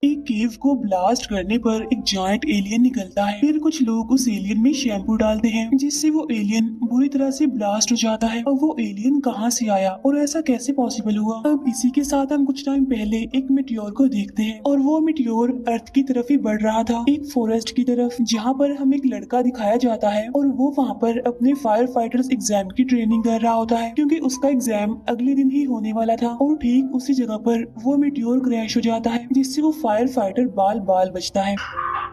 एक केव को ब्लास्ट करने पर एक जायंट एलियन निकलता है। फिर कुछ लोग उस एलियन में शैम्पू डालते हैं जिससे वो एलियन बुरी तरह से ब्लास्ट हो जाता है। अब वो एलियन कहाँ से आया और ऐसा कैसे पॉसिबल हुआ। अब इसी के साथ हम कुछ टाइम पहले एक मिटियोर को देखते हैं और वो मिटियोर अर्थ की तरफ ही बढ़ रहा था, एक फॉरेस्ट की तरफ, जहाँ पर हम एक लड़का दिखाया जाता है और वो वहाँ पर अपने फायर फाइटर्स एग्जाम की ट्रेनिंग कर रहा होता है क्योंकि उसका एग्जाम अगले दिन ही होने वाला था। और ठीक उसी जगह पर वो मिटियोर क्रैश हो जाता है जिससे वो फायर फाइटर बाल बाल बचता है।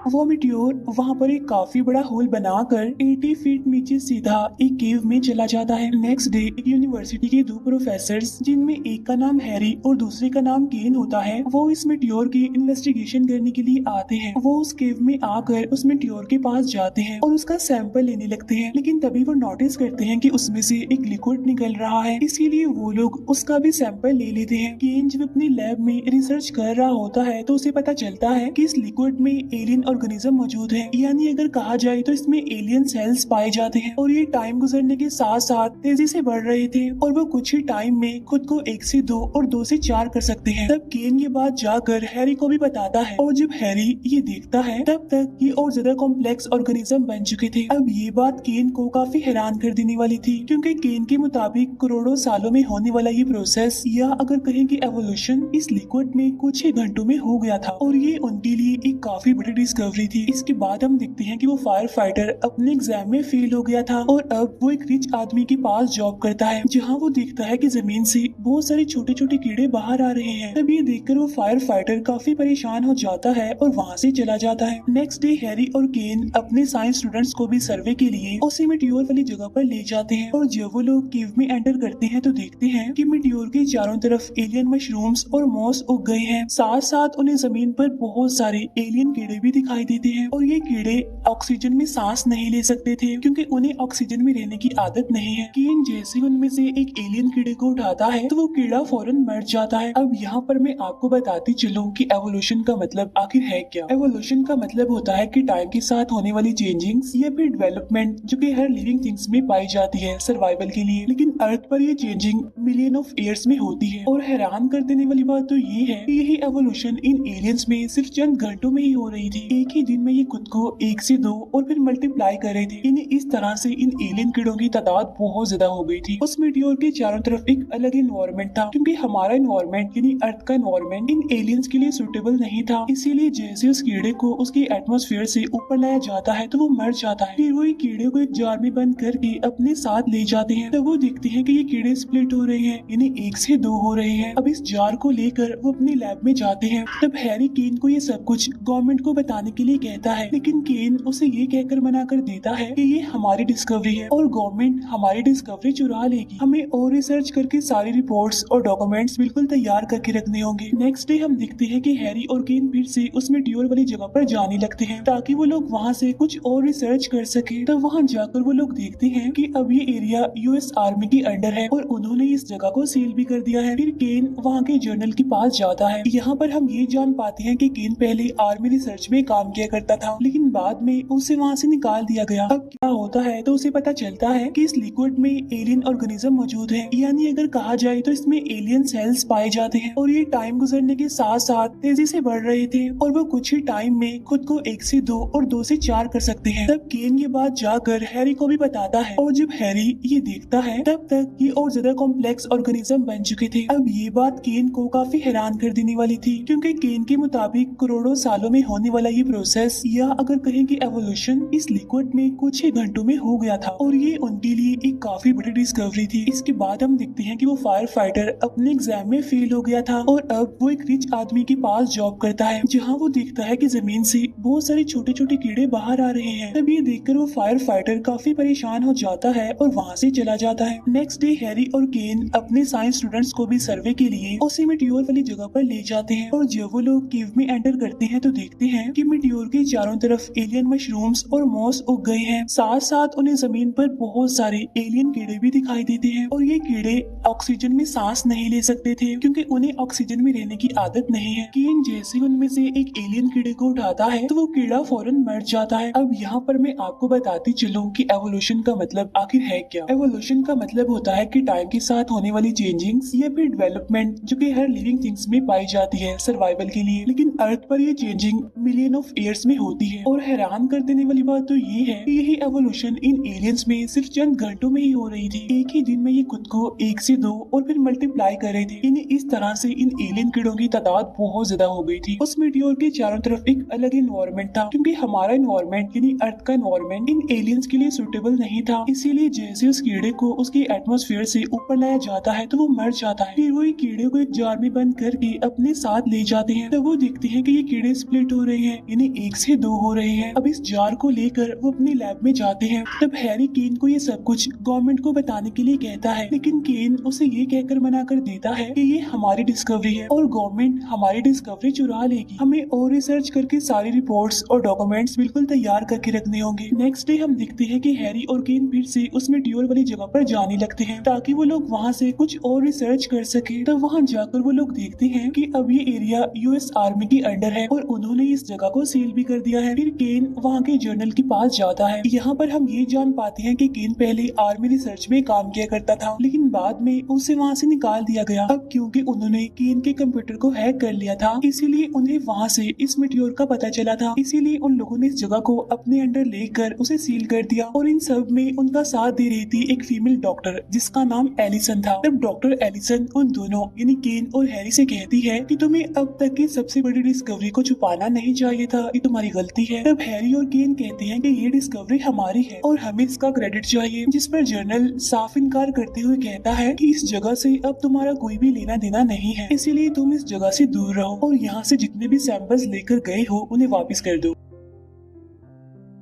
वो मिटियोर वहाँ पर एक काफी बड़ा होल बनाकर 80 फीट नीचे सीधा एक केव में चला जाता है। नेक्स्ट डे एक यूनिवर्सिटी के दो प्रोफेसर्स, जिनमें एक का नाम हैरी और दूसरे का नाम केन होता है, वो इस मिटियोर की इन्वेस्टिगेशन करने के लिए आते हैं। वो उस केव में आकर उस मिटियोर के पास जाते हैं और उसका सैंपल लेने लगते हैं, लेकिन तभी वो नोटिस करते हैं कि उसमें से एक लिक्विड निकल रहा है, इसीलिए वो लोग उसका भी सैंपल ले लेते हैं। केन जब अपनी लैब में रिसर्च कर रहा होता है तो उसे पता चलता है कि इस लिक्विड में एलियन ऑर्गेनिज्म मौजूद है, यानी अगर कहा जाए तो इसमें एलियन सेल्स पाए जाते हैं और ये टाइम गुजरने के साथ साथ तेजी से बढ़ रहे थे और वो कुछ ही टाइम में खुद को 1 से 2 और 2 से 4 कर सकते हैं। तब केन ये बात जाकर हैरी को भी बताता है और जब हैरी ये देखता है तब तक ये और ज्यादा कॉम्प्लेक्स ऑर्गेनिज्म बन चुके थे। अब ये बात केन को काफी हैरान कर देने वाली थी क्योंकि केन के मुताबिक करोड़ों सालों में होने वाला ये प्रोसेस, या अगर कहें कि एवोल्यूशन, इस लिक्विड में कुछ ही घंटों में हो गया था और ये उनके लिए एक काफी बड़ी डिस्कवरी थी। इसके बाद हम देखते हैं कि वो फायर फाइटर अपने एग्जाम में फेल हो गया था और अब वो एक रिच आदमी के पास जॉब करता है, जहाँ वो देखता है कि जमीन से बहुत सारे छोटे छोटे कीड़े बाहर आ रहे हैं। तब ये देखकर वो फायर फाइटर काफी परेशान हो जाता है और वहाँ से चला जाता है। नेक्स्ट डे हैरी और केन अपने साइंस स्टूडेंट्स को भी सर्वे के लिए उसी मिटियोर वाली जगह पर ले जाते हैं और जब वो लोग केव में एंटर करते हैं तो देखते हैं कि मिटियोर के चारों तरफ एलियन मशरूम्स और मॉस उग गए हैं। साथ साथ उन्हें जमीन पर बहुत सारे एलियन कीड़े भी दिखाई देते हैं और ये कीड़े ऑक्सीजन में सांस नहीं ले सकते थे क्योंकि उन्हें ऑक्सीजन में रहने की आदत नहीं है। केन जैसे उनमें से एक एलियन कीड़े को उठाता है तो वो कीड़ा फौरन मर जाता है। अब यहाँ पर मैं आपको बताती चलूं कि एवोल्यूशन का मतलब आखिर है क्या। एवोल्यूशन का मतलब होता है कि टाइम के साथ होने वाली चेंजिंग्स या फिर डेवलपमेंट जो कि हर लिविंग थिंग्स में पाई जाती है सर्वाइवल के लिए, लेकिन अर्थ पर ये चेंजिंग मिलियन ऑफ ईयर्स में होती है। और हैरान कर देने वाली बात तो ये है कि यही एवोल्यूशन इन एलियंस में सिर्फ चंद घंटों में ही हो रही थी। एक ही दिन में ये खुद को 1 से 2 और फिर मल्टीप्लाई कर रहे थे। इन्हें इस तरह से इन एलियन कीड़ों की तादाद बहुत ज्यादा हो गई थी। उस मीटियोर के चारों तरफ एक अलग इन्वायरमेंट था क्योंकि हमारा इन्वायरमेंट यानी अर्थ का इन्वायरमेंट इन एलियंस के लिए सुटेबल नहीं था, इसीलिए जैसे उस कीड़े को उसकी एटमॉस्फेयर से ऊपर लाया जाता है तो वो मर जाता है। फिर वो एक कीड़े को एक जार में बंद करके अपने साथ ले जाते हैं। तब वो देखते हैं कि ये कीड़े स्प्लिट हो रहे हैं, यानी 1 से 2 हो रहे हैं। अब इस जार को लेकर वो अपनी लैब में जाते हैं। तब हैरी केन को ये सब कुछ गवर्नमेंट को बताने के लिए कहता है, लेकिन केन उसे ये कहकर मना कर देता है कि ये हमारी डिस्कवरी है और गवर्नमेंट हमारी डिस्कवरी चुरा लेगी। हमें और रिसर्च करके सारी रिपोर्ट्स और डॉक्यूमेंट्स बिल्कुल तैयार करके रखने होंगे। नेक्स्ट डे हम देखते हैं कि हैरी और केन फिर से उस मिटियोर वाली जगह पर जाने लगते हैं ताकि वो लोग वहाँ से कुछ और रिसर्च कर सके। तब वहाँ जाकर वो लोग देखते हैं कि अब ये एरिया यूएस आर्मी के अंडर है और उन्होंने इस जगह को सील भी कर दिया है। फिर केन वहाँ के जर्नल के पास जाता है। यहाँ पर हम ये जान पाते हैं कि केन पहले आर्मी रिसर्च में काम किया करता था, लेकिन बाद में उसे वहाँ से निकाल दिया गया। अब क्या होता है तो उसे पता चलता है कि इस लिक्विड में एलियन ऑर्गेनिज्म मौजूद है, यानी अगर कहा जाए तो इसमें एलियन सेल्स पाए जाते हैं और ये टाइम गुजरने के साथ साथ तेजी से बढ़ रहे थे और वो कुछ ही टाइम में खुद को 1 से 2 और 2 से 4 कर सकते हैं। तब केन ये बात जाकर हैरी को भी बताता है और जब हैरी ये देखता है तब तक ये और ज्यादा कॉम्प्लेक्स ऑर्गेनिज्म बन चुके थे। अब ये बात केन को काफी हैरान कर देने वाली थी क्योंकि केन के मुताबिक करोड़ों सालों में होने वाला ये प्रोसेस, या अगर कहें कि एवोल्यूशन, इस लिक्विड में कुछ ही घंटों में हो गया था और ये उनके लिए एक काफी बड़ी डिस्कवरी थी। इसके बाद हम देखते हैं कि वो फायर फाइटर अपने एग्जाम में फेल हो गया था और अब वो एक रिच आदमी के पास जॉब करता है, जहाँ वो देखता है कि जमीन से बहुत सारे छोटे छोटे कीड़े बाहर आ रहे हैं। तब ये देखकर वो फायर फाइटर काफी परेशान हो जाता है और वहाँ से चला जाता है। नेक्स्ट डे हैरी और केन अपने साइंस स्टूडेंट्स को भी सर्वे के लिए उसी मिटियोर वाली जगह पर ले जाते हैं और जब वो लोग केव में एंटर करते हैं तो देखते हैं कि मीटियोर के चारों तरफ एलियन मशरूम्स और मॉस उग गए हैं। साथ साथ उन्हें जमीन पर बहुत सारे एलियन कीड़े भी दिखाई देते हैं और ये कीड़े ऑक्सीजन में सांस नहीं ले सकते थे क्योंकि उन्हें ऑक्सीजन में रहने की आदत नहीं है। केन जैसे उनमें से एक एलियन कीड़े को उठाता है तो वो कीड़ा फौरन मर जाता है। अब यहाँ पर मैं आपको बताती चलूं कि एवोल्यूशन का मतलब आखिर है क्या। एवोल्यूशन का मतलब होता है कि टाइम के साथ होने वाली चेंजिंग्स या फिर डेवलपमेंट जो कि हर लिविंग थिंग्स में पाई जाती है सर्वाइवल के लिए। लेकिन अर्थ पर ये चेंजिंग मिलियन ऑफ ईयर्स में होती है और हैरान कर देने वाली बात तो ये है कि यही एवोल्यूशन इन एलियंस में सिर्फ चंद घंटों में ही हो रही थी। एक ही दिन में ये खुद को 1 से 2 और फिर मल्टीप्लाई कर रहे थे। इन्हें इस तरह से इन एलियन कीड़ों की तादाद बहुत ज्यादा हो गई थी। उस मीटियोर के चारों तरफ एक अलग एनवायरनमेंट था क्योंकि हमारा एनवायरनमेंट यानी अर्थ का एनवायरनमेंट इन एलियंस के लिए सुटेबल नहीं था। इसीलिए जैसे उस कीड़े को उसके एटमॉस्फेयर से ऊपर लाया जाता है तो वो मर जाता है। फिर वो कीड़े को एक जार में बंद करके अपने साथ ले जाते हैं। तब वो देखते हैं कि ये कीड़े स्प्लिट हो रहे हैं यानी 1 से 2 हो रहे हैं। अब इस जार को लेकर वो अपने लैब में जाते हैं। तब हैरी केन को ये सब कुछ गवर्नमेंट को बताने के लिए कहता है लेकिन केन उसे ये कहकर मना कर देता है कि ये हमारी डिस्कवरी है और गवर्नमेंट हमारी डिस्कवरी चुरा लेगी। हमें और रिसर्च करके सारी रिपोर्ट्स और डॉक्यूमेंट्स बिल्कुल तैयार करके रखने होंगे। नेक्स्ट डे हम देखते हैं कि हैरी और केन फिर से उस मीटियोर वाली जगह पर जाने लगते हैं ताकि वो लोग वहाँ से कुछ और रिसर्च कर सके। तब वहाँ जाकर वो लोग देखते हैं कि अब ये एरिया यूएस आर्मी के अंडर है और उन्होंने इस जगह को सील भी कर दिया है। फिर केन वहाँ के जर्नल के पास जाता है। यहाँ पर हम ये जान पाते हैं कि केन पहले आर्मी रिसर्च में काम किया करता था लेकिन बाद में उसे वहाँ से निकाल दिया गया। अब क्योंकि उन्होंने केन के कंप्यूटर को हैक कर लिया था इसीलिए उन्हें वहाँ से इस मीटियोर का पता चला था। इसीलिए उन लोगों ने इस जगह को अपने अंडर लेकर उसे सील कर दिया और इन सब में उनका साथ दे रही थी एक फीमेल डॉक्टर जिसका नाम एलिसन था। तब डॉक्टर एलिसन उन दोनों यानी केन और हैरी से कहती है कि तुम्हें अब तक की सबसे बड़ी डिस्कवरी को छुपाना नहीं चाहिए था, ये तुम्हारी गलती है। तब हैरी और केन कहते हैं कि ये डिस्कवरी हमारी है और हमें इसका क्रेडिट चाहिए। जिस पर जर्नल साफ इनकार करते हुए कहता है कि इस जगह से अब तुम्हारा कोई भी लेना देना नहीं है, इसीलिए तुम इस जगह से दूर रहो और यहाँ से जितने भी सैंपल्स लेकर गए हो उन्हें वापस कर दो।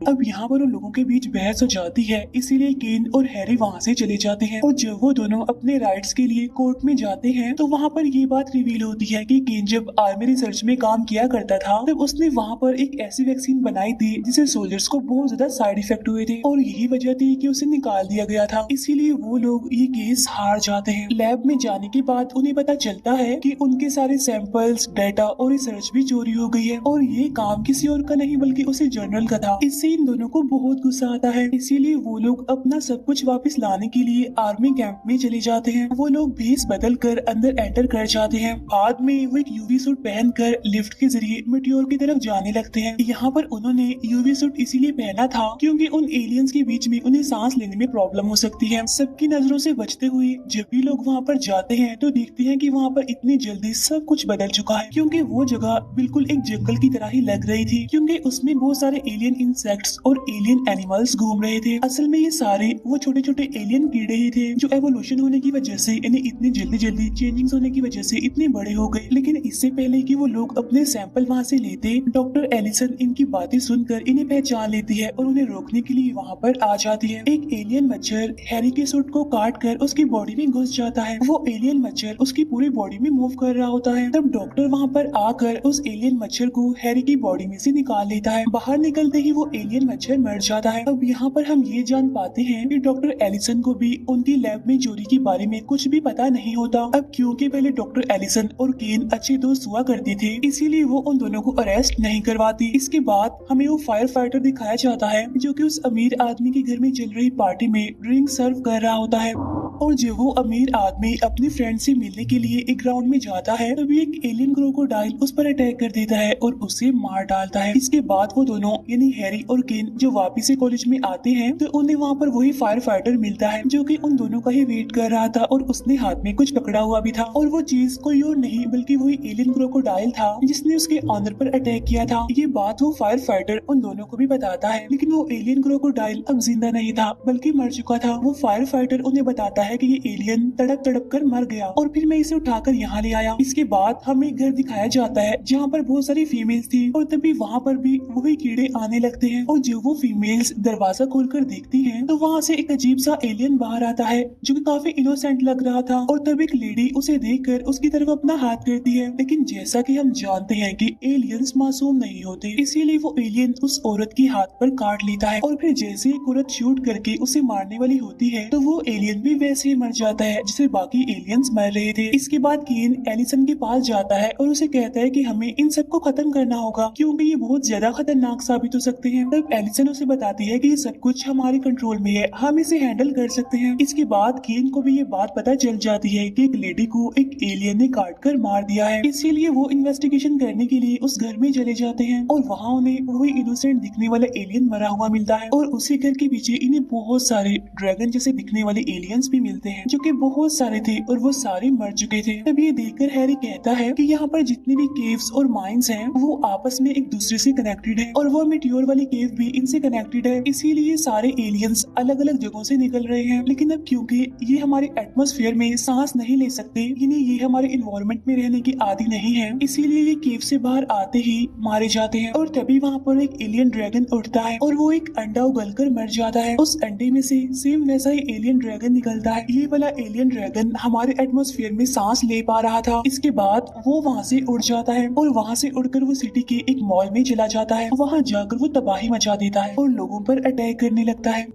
अब यहाँ पर उन लोगों के बीच बहस हो जाती है इसीलिए केन और हैरी वहाँ से चले जाते हैं और जब वो दोनों अपने राइट्स के लिए कोर्ट में जाते हैं तो वहाँ पर ये बात रिवील होती है कि केन जब आर्मी रिसर्च में काम किया करता था तब उसने वहाँ पर एक ऐसी वैक्सीन बनाई थी जिससे सोल्जर्स को बहुत ज्यादा साइड इफेक्ट हुए थे और यही वजह थी कि उसे निकाल दिया गया था। इसीलिए वो लोग ये केस हार जाते हैं। लैब में जाने के बाद उन्हें पता चलता है कि उनके सारे सैंपल्स, डाटा और रिसर्च भी चोरी हो गई है और ये काम किसी और का नहीं बल्कि उसी जर्नल का था। इससे इन दोनों को बहुत गुस्सा आता है। इसीलिए वो लोग अपना सब कुछ वापस लाने के लिए आर्मी कैंप में चले जाते हैं। वो लोग भेस बदल कर अंदर एंटर कर जाते हैं। बाद में वो एक यूवी सूट पहनकर लिफ्ट के जरिए मीटियोर की तरफ जाने लगते हैं। यहाँ पर उन्होंने यूवी सूट इसीलिए पहना था क्योंकि उन एलियंस के बीच में उन्हें सांस लेने में प्रॉब्लम हो सकती है। सबकी नजरों से बचते हुए जब भी लोग वहाँ पर जाते हैं तो देखते हैं कि वहाँ पर इतनी जल्दी सब कुछ बदल चुका है क्योंकि वो जगह बिल्कुल एक जंगल की तरह ही लग रही थी क्योंकि उसमें बहुत सारे एलियन इंसेक्ट्स और एलियन एनिमल्स घूम रहे थे। असल में ये सारे वो छोटे छोटे एलियन कीड़े ही थे जो एवोल्यूशन होने की वजह से इन्हें इतनी जल्दी चेंजिंग्स होने की वजह से इतने बड़े हो गए। लेकिन इससे पहले कि वो लोग अपने सैंपल वहाँ से लेते डॉक्टर एलिसन इनकी बातें सुनकर इन्हें पहचान लेती है और उन्हें रोकने के लिए वहाँ पर आ जाती है। एक एलियन मच्छर हैरी के सूट को काट कर उसकी बॉडी में घुस जाता है। वो एलियन मच्छर उसकी पूरी बॉडी में मूव कर रहा होता है। तब डॉक्टर वहाँ पर आकर उस एलियन मच्छर को हैरी की बॉडी में से निकाल लेता है। बाहर निकलते ही वो एलियन मच्छर मर जाता है। अब यहाँ पर हम ये जान पाते हैं कि डॉक्टर एलिसन को भी उनकी लैब में चोरी के बारे में कुछ भी पता नहीं होता। अब क्योंकि पहले डॉक्टर एलिसन और केन अच्छे दोस्त हुआ करते थे इसीलिए वो उन दोनों को अरेस्ट नहीं करवाती। इसके बाद हमें वो फायर फाइटर दिखाया जाता है जो कि उस अमीर आदमी के घर में चल रही पार्टी में ड्रिंक सर्व कर रहा होता है और जब वो अमीर आदमी अपने फ्रेंड से मिलने के लिए एक ग्राउंड में जाता है तभी एक एलियन क्रोकोडाइल उस पर अटैक कर देता है और उसे मार डालता है। इसके बाद वो दोनों यानी हैरी और केन जो वापिस से कॉलेज में आते हैं तो उन्हें वहाँ पर वही फायर फाइटर मिलता है जो कि उन दोनों का ही वेट कर रहा था और उसने हाथ में कुछ पकड़ा हुआ भी था और वो चीज कोई और नहीं बल्कि वही एलियन क्रोकोडाइल था जिसने उसके ऑनर पर अटैक किया था। ये बात वो फायर फाइटर उन दोनों को भी बताता है लेकिन वो एलियन क्रोकोडाइल अब जिंदा नहीं था बल्कि मर चुका था। वो फायर फाइटर उन्हें बताता है कि ये एलियन तड़प तड़प कर मर गया और फिर मैं इसे उठाकर यहाँ ले आया। इसके बाद हमें एक घर दिखाया जाता है जहाँ पर बहुत सारी फीमेल्स थी और तभी वहाँ पर भी वही कीड़े आने लगते हैं और जब वो फीमेल्स दरवाजा खोलकर देखती हैं तो वहाँ से एक अजीब सा एलियन बाहर आता है जो कि काफी इनोसेंट लग रहा था और तब एक लेडी उसे देखकर उसकी तरफ अपना हाथ करती है। लेकिन जैसा कि हम जानते हैं कि एलियंस मासूम नहीं होते, इसीलिए वो एलियन उस औरत की हाथ पर काट लेता है और फिर जैसे एक औरत शूट करके उसे मारने वाली होती है तो वो एलियन भी वैसे ही मर जाता है जिससे बाकी एलियंस मर रहे थे। इसके बाद केन एलिसन के पास जाता है और उसे कहता है कि हमें इन सबको खत्म करना होगा क्योंकि ये बहुत ज्यादा खतरनाक साबित हो सकते हैं। तब एलिसन उसे बताती है कि ये सब कुछ हमारे कंट्रोल में है, हम इसे हैंडल कर सकते हैं। इसके बाद केन को भी ये बात पता चल जाती है कि एक लेडी को एक एलियन ने काट कर मार दिया है, इसीलिए वो इन्वेस्टिगेशन करने के लिए उस घर में चले जाते हैं और वहाँ उन्हें वही इनोसेंट दिखने वाला एलियन मरा हुआ मिलता है और उसी घर के पीछे इन्हें बहुत सारे ड्रैगन जैसे दिखने वाले एलियंस भी मिलते हैं जो कि बहुत सारे थे और वो सारे मर चुके थे। तब ये देखकर हैरी कहता है कि यहाँ पर जितने भी केव्स और माइंस हैं वो आपस में एक दूसरे से कनेक्टेड है और वो मिट्योर वाली केव भी इनसे कनेक्टेड है, इसीलिए सारे एलियंस अलग अलग जगहों से निकल रहे हैं। लेकिन अब क्योंकि ये हमारे एटमॉस्फेयर में सांस नहीं ले सकते, यानी ये हमारे इन्वायरमेंट में रहने की आदि नहीं है, इसीलिए ये केव से बाहर आते ही मारे जाते हैं। और तभी वहाँ पर एक एलियन ड्रैगन उठता है और वो एक अंडा उगलकर मर जाता है। उस अंडे में से सेम वैसा ही एलियन ड्रैगन निकलता है। ये वाला एलियन ड्रैगन हमारे एटमॉस्फेयर में सांस ले पा रहा था। इसके बाद वो वहाँ से उड़ जाता है और वहाँ से उड़कर वो सिटी के एक मॉल में चला जाता है। वहाँ जाकर वो तबाही मचा देता है और लोगों पर अटैक करने लगता है।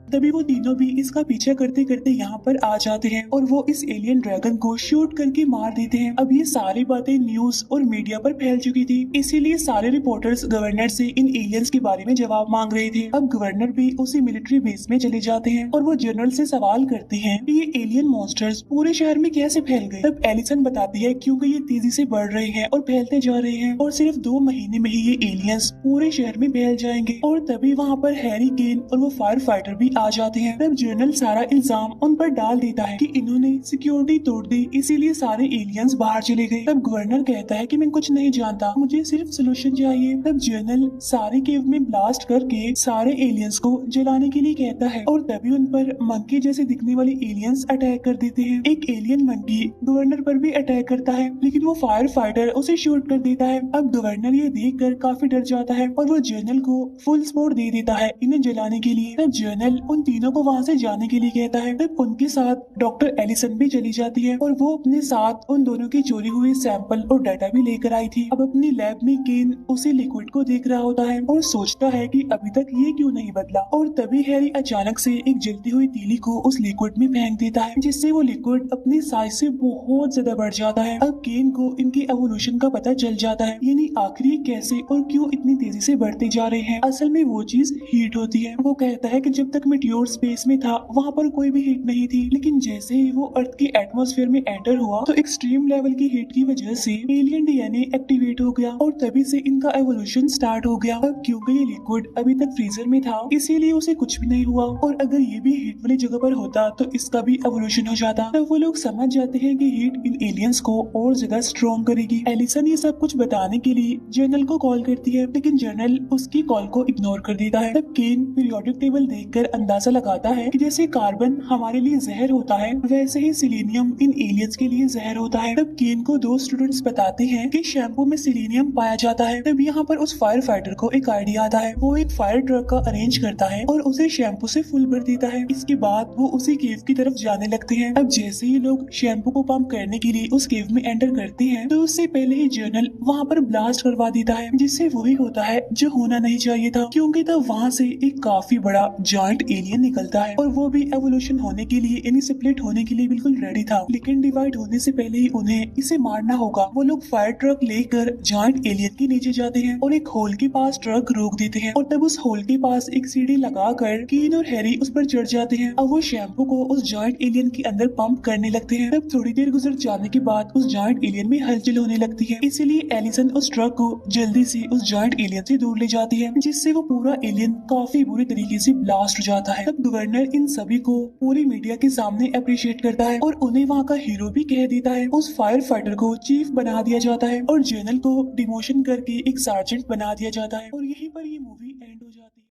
तभी वो तीनों भी इसका पीछा करते करते यहाँ पर आ जाते हैं और वो इस एलियन ड्रैगन को शूट करके मार देते हैं। अब ये सारी बातें न्यूज और मीडिया पर फैल चुकी थी, इसीलिए सारे रिपोर्टर्स गवर्नर से इन एलियंस के बारे में जवाब मांग रहे थे। अब गवर्नर भी उसी मिलिट्री बेस में चले जाते हैं और वो जनरल से सवाल करते हैं कि ये एलियन मॉन्स्टर्स पूरे शहर में कैसे फैल गए। तब एलिसन बताती है क्योंकि ये तेजी से बढ़ रहे हैं और फैलते जा रहे हैं और सिर्फ 2 महीने में ही ये एलियंस पूरे शहर में फैल जाएंगे। और तभी वहाँ पर हैरी, केन और वो फायर फाइटर भी आ जाते हैं। तब जनरल सारा इल्जाम उन पर डाल देता है कि इन्होंने सिक्योरिटी तोड़ दी, इसीलिए सारे एलियंस बाहर चले गए। तब गवर्नर कहता है कि मैं कुछ नहीं जानता, मुझे सिर्फ सोल्यूशन चाहिए। तब जनरल सारे केव में ब्लास्ट करके सारे एलियंस को जलाने के लिए कहता है और तभी उन पर मंकी जैसे दिखने वाले एलियंस अटैक कर देते हैं। एक एलियन मंकी गवर्नर पर भी अटैक करता है, लेकिन वो फायर फाइटर उसे शूट कर देता है। अब गवर्नर ये देखकर काफी डर जाता है और वो जनरल को फुल सपोर्ट दे देता है इन्हें जलाने के लिए। तब जनरल उन तीनों को वहाँ से जाने के लिए कहता है। तब उनके साथ डॉक्टर एलिसन भी चली जाती है और वो अपने साथ उन दोनों के चोरी हुए सैंपल और डाटा भी लेकर आई थी। अब अपनी लैब में केन उसी लिक्विड को देख रहा होता है और सोचता है कि अभी तक ये क्यों नहीं बदला। और तभी हैरी अचानक से एक जलती हुई तीली को उस लिक्विड में फेंक देता है, जिससे वो लिक्विड अपनी साइज से बहुत ज्यादा बढ़ जाता है। अब केन को इनकी एवोल्यूशन का पता चल जाता है, यानी आखिर ये कैसे और क्यों इतनी तेजी से बढ़ते जा रहे हैं। असल में वो चीज हीट होती है। वो कहता है कि जब तक मीटियोर स्पेस में था वहाँ पर कोई भी हीट नहीं थी, लेकिन जैसे ही वो अर्थ की एटमॉस्फेयर में एंटर हुआ तो एक्सट्रीम लेवल की हीट की वजह से एलियन डीएनए एक्टिवेट हो गया और तभी से इनका एवोल्यूशन स्टार्ट हो गया। अब क्योंकि ये लिक्विड अभी तक फ्रीजर में था, इसीलिए उसे कुछ भी नहीं हुआ और अगर ये भी हीट वाली जगह पर होता तो इसका भी एवोल्यूशन हो जाता। तब वो लोग समझ जाते हैं कि हीट इन एलियंस को और ज्यादा स्ट्रॉन्ग करेगी। एलिसन ये सब कुछ बताने के लिए जनरल को कॉल करती है, लेकिन जनरल उसकी कॉल को इग्नोर कर देता है। तब केन पीरियोडिक टेबल देखकर अंदाजा लगाता है कि जैसे कार्बन हमारे लिए जहर होता है, वैसे ही सिलीनियम इन एलियंस के लिए जहर होता है। तब केन को 2 स्टूडेंट्स बताते हैं कि शैम्पू में सिलीनियम पाया जाता है। तब यहाँ पर उस फायर फाइटर को एक आइडिया आता है। वो एक फायर ट्रक का अरेंज करता है और उसे शैम्पू से फुल भर देता है। इसके बाद वो उसी केव की तरफ जाने लगते हैं। अब जैसे ही लोग शैम्पू को पंप करने के लिए उस केव में एंटर करते हैं तो उससे पहले ही जर्नल वहाँ पर ब्लास्ट करवा देता है, जिससे वही होता है जो होना नहीं चाहिए था, क्योंकि तब वहाँ से एक काफी बड़ा जॉइंट एलियन निकलता है और वो भी एवोल्यूशन होने के लिए यानी स्प्लिट होने के लिए बिल्कुल रेडी था, लेकिन डिवाइड होने से पहले ही उन्हें इसे मारना होगा। वो लोग फायर ट्रक लेकर जॉइंट एलियन के नीचे जाते हैं और एक होल के पास ट्रक रोक देते हैं और तब उस होल के पास एक सीढ़ी लगाकर केन और हैरी उस पर चढ़ जाते हैं। अब वो शैम्पू को उस जॉइंट एलियन के अंदर पंप करने लगते हैं। तब थोड़ी देर गुजर जाने के बाद उस जॉइंट एलियन में हलचल होने लगती है, इसीलिए एलिसन उस ट्रक को जल्दी से उस जॉइंट एलियन से दूर ले जाती है, जिससे वो पूरा एलियन काफी बुरी तरीके से ब्लास्ट हो जाता है। तब गवर्नर इन सभी को पूरी मीडिया के सामने अप्रिशिएट करता है और उन्हें वहाँ का हीरो भी कह देता है। उस फायर फाइटर को चीफ बना दिया जाता है और जनरल को डिमोशन करके एक सार्जेंट बना दिया जाता है और यहीं पर ये मूवी एंड हो जाती है।